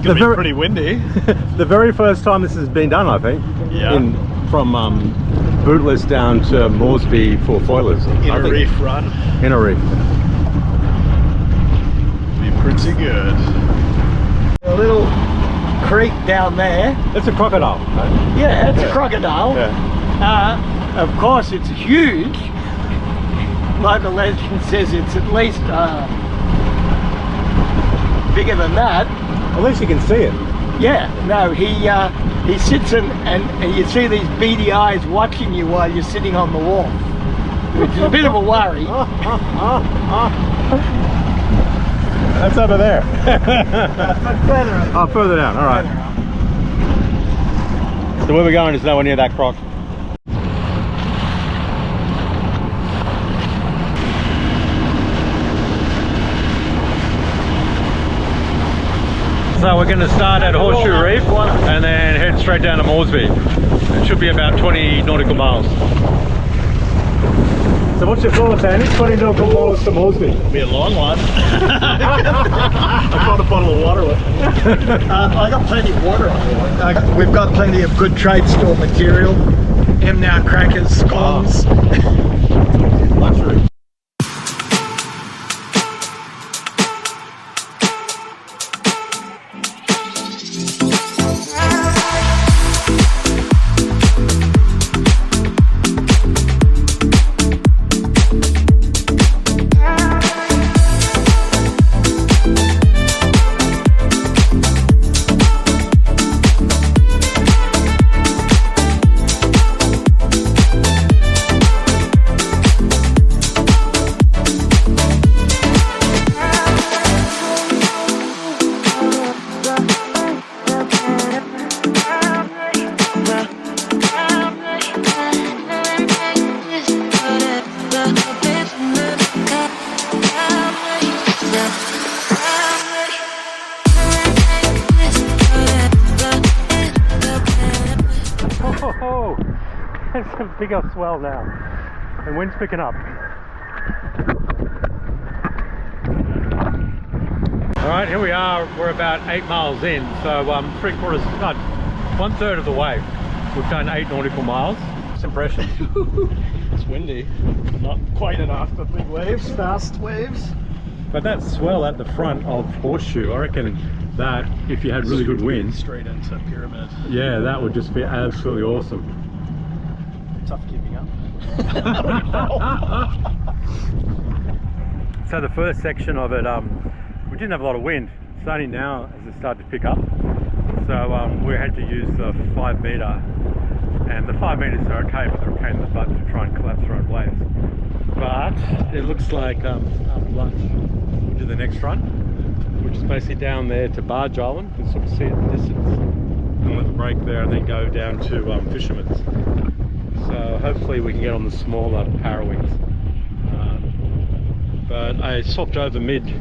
going to be pretty windy. The very first time this has been done, I think. Yeah. From Bootless down to Moresby for foilers. In a reef run. In a reef. Be pretty good. A little creek down there. It's a crocodile. Right? Yeah, it's a crocodile. Yeah. Of course, it's huge. Local legend says it's at least bigger than that. At least you can see it. Yeah, no, he sits and you see these beady eyes watching you while you're sitting on the wall, which is a bit of a worry. That's over there. Further up. Oh, further down, all right. So where we're going is nowhere near that croc. So we're going to start at Horseshoe Reef and then head straight down to Moresby. It should be about 20 nautical miles. So what's your thoughts, Andy? 20 nautical miles to Moresby. It'll be a long one. I brought a bottle of water with me. I got plenty of water on board. We've got plenty of good trade store material. M-Now crackers, scones. Luxury. Oh, there's some big old swell now, and wind's picking up. All right, here we are. We're about 8 miles in, so 1/3 of the way. We've done 8 nautical miles. What's impression? It's windy. Not quite enough, but big waves, fast waves. But that swell at the front of Horseshoe, I reckon that if you had really good wind, Straight into Pyramid. yeah, that would just be absolutely awesome. Tough keeping up. So the first section of it, we didn't have a lot of wind. It's only now as it started to pick up. So we had to use the 5 metre, and the 5 metres are okay, but they're a pain in the butt to try and collapse around waves. But it looks like after lunch we'll do the next run, which is basically down there to Barge Island. You can sort of see it in the distance, and with a break there, and then go down to Fisherman's. So hopefully we can get on the smaller Parawings. But I swapped over mid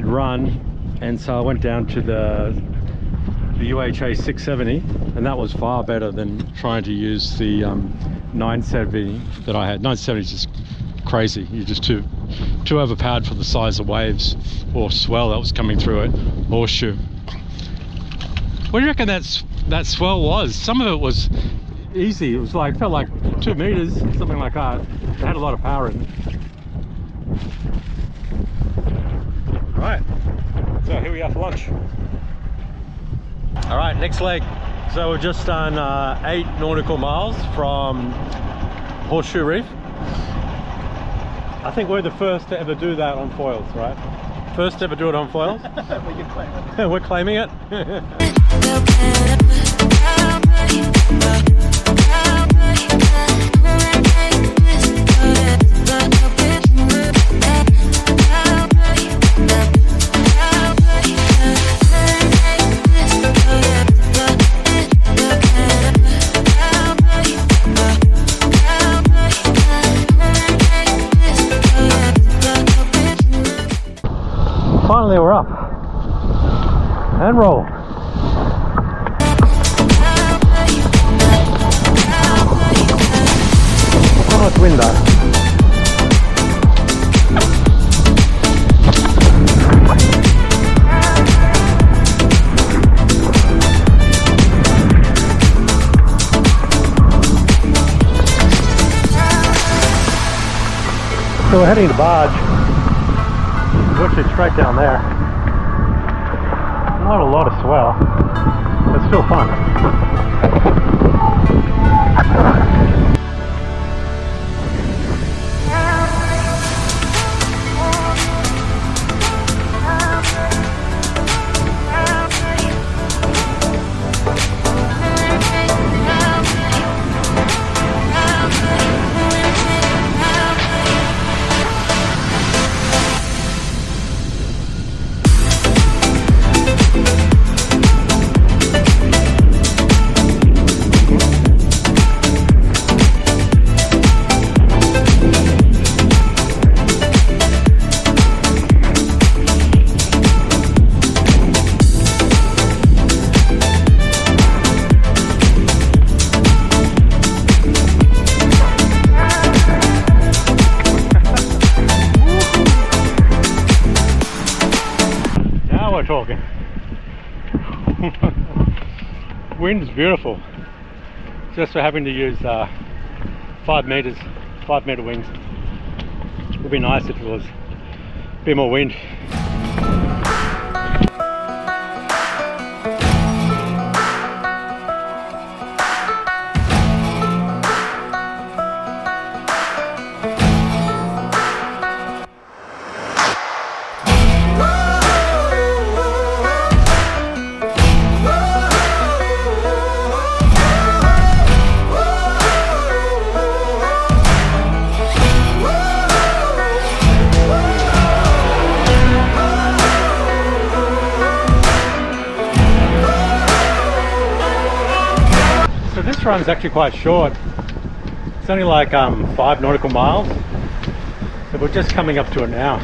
run, and so I went down to the UHA 670, and that was far better than trying to use the 970 that I had. 970 is just crazy. You're just too overpowered for the size of waves or swell that was coming through it. Horseshoe. What do you reckon that swell was? Some of it was easy. It was like, felt like 2 meters, something like that. It had a lot of power in it. Right, so here we are for lunch. All right, next leg. So we've just done 8 nautical miles from Horseshoe Reef. I think we're the first to ever do that on foils, right? First to ever do it on foils. We can claim it. We're claiming it. Finally we're up and roll. Not much wind though. So we're heading to Barge. We're actually straight down there. Not a lot of swell, but still fun. Talking. Wind's beautiful. Just for having to use 5 meter wings. It would be nice if it was a bit more wind. This run's actually quite short. It's only like 5 nautical miles. So we're just coming up to it now.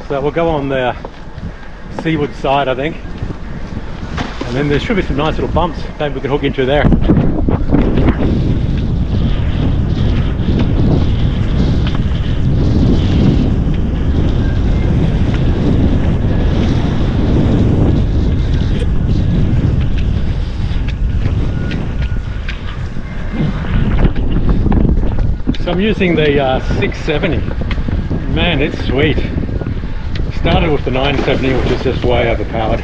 So we'll go on the seaward side, I think. And then there should be some nice little bumps. Maybe we can hook into there. So I'm using the 670. Man, it's sweet. Started with the 970, which is just way overpowered.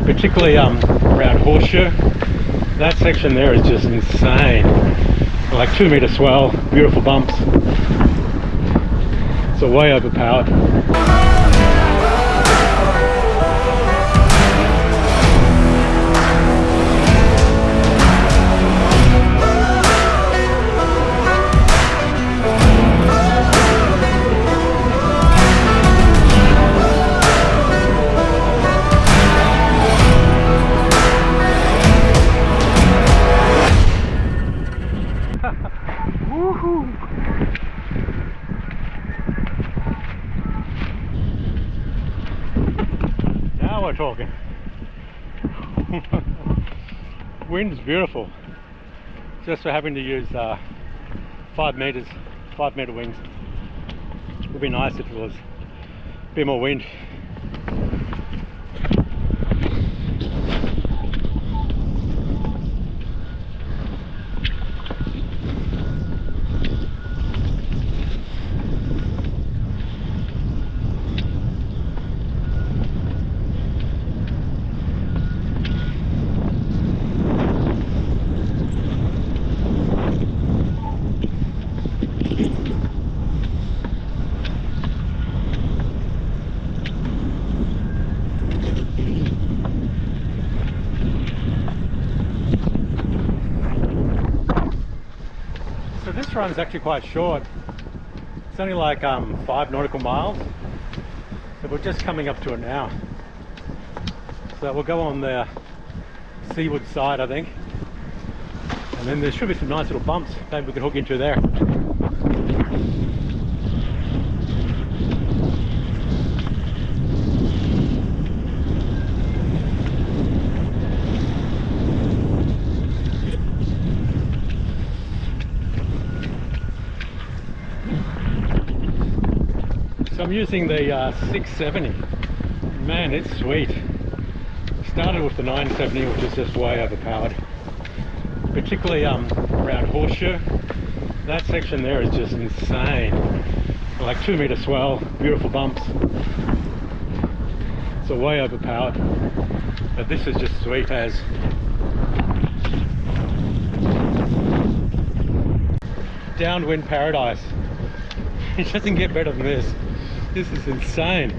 Particularly around Horseshoe. That section there is just insane. Like 2 meter swell, beautiful bumps. It's way overpowered. Now we're talking. Wind's beautiful. Just for having to use 5 meter wings. It would be nice if it was a bit more wind. So this run's actually quite short. It's only like 5 nautical miles. So we're just coming up to it now. So we'll go on the seaward side, I think. And then there should be some nice little bumps. Maybe we can hook into there. So I'm using the 670. Man, it's sweet. Started with the 970, which is just way overpowered. Particularly around Horseshoe. That section there is just insane. Like 2-meter swell, beautiful bumps. It's way overpowered. But this is just sweet as. Downwind paradise. It doesn't get better than this. This is insane.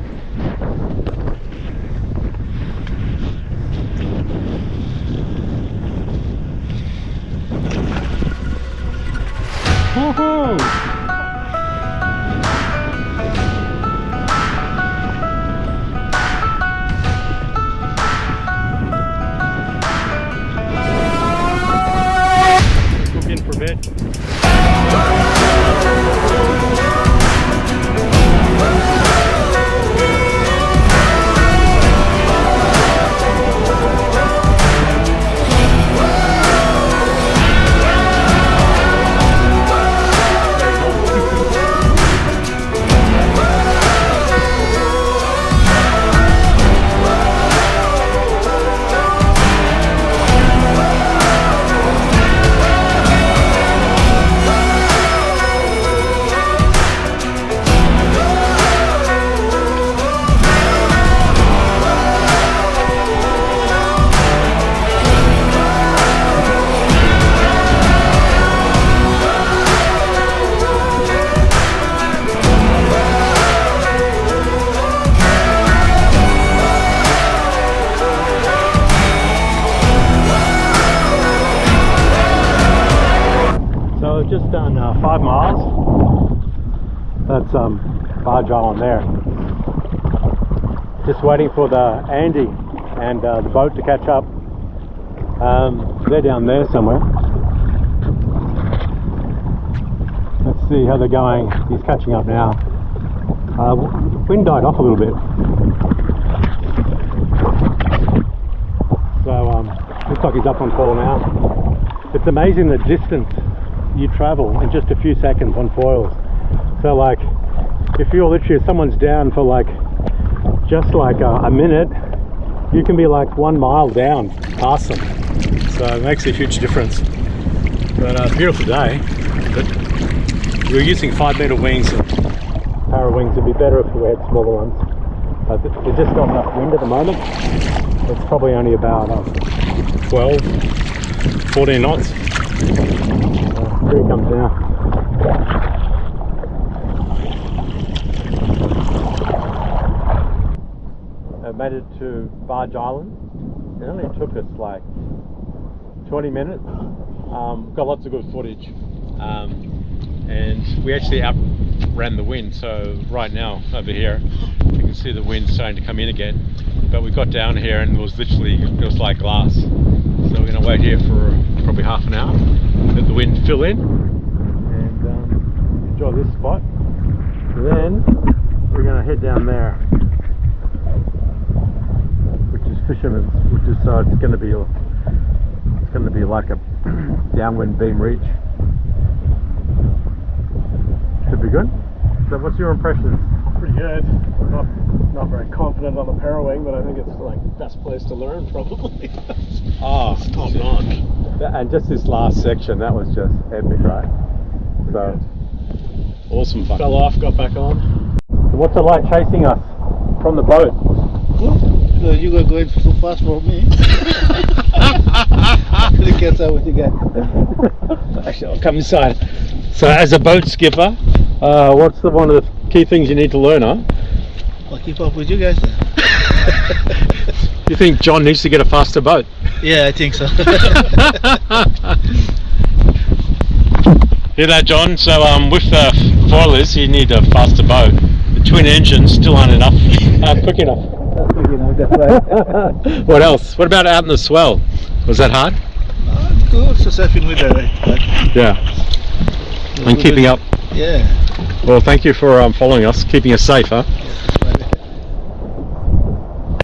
Woohoo! Let's look in for a bit. Just done 5 miles. That's barge island there. Just waiting for the Andy and the boat to catch up. They're down there somewhere. Let's see how they're going. He's catching up now. Wind died off a little bit. So looks like he's up on foil now. It's amazing the distance you travel in just a few seconds on foils. So like if you're literally, if someone's down for like just like a minute, you can be like 1 mile down past them. So it makes a huge difference. But beautiful day. But we're using 5-meter wings and Parawings. It'd be better if we had smaller ones. But there's just not enough wind at the moment. It's probably only about 12, 14 knots. Here he comes now. I made it to Barge Island. It only took us like 20 minutes. Got lots of good footage. And we actually outran the wind. So right now over here, you can see the wind starting to come in again. But we got down here and it was like glass. So we're going to wait here for probably half an hour. Let the wind fill in and enjoy this spot. And then we're going to head down there, which is Fisherman's, which is it's going to be like a downwind beam reach. Should be good. So what's your impressions? Pretty good. Not very confident on the Parawing, but I think it's like best place to learn probably. Oh, it's top notch. And just this last section, that was just epic, right? So awesome fun. Fell off, got back on. So what's it like chasing us from the boat? Well, you were going so fast for me. Couldn't catch up with you guys. Actually, I'll come inside. So as a boat skipper, what's one of the key things you need to learn, huh? I'll keep up with you guys then. You think John needs to get a faster boat? Yeah, I think so. Hear that, John? So with the foilers, you need a faster boat. The twin engines still aren't enough, quick enough. That's right. What else? What about out in the swell? Was that hard? Good, so surfing with that, right? Yeah. And keeping up. Yeah. Well, thank you for following us, keeping us safe, huh?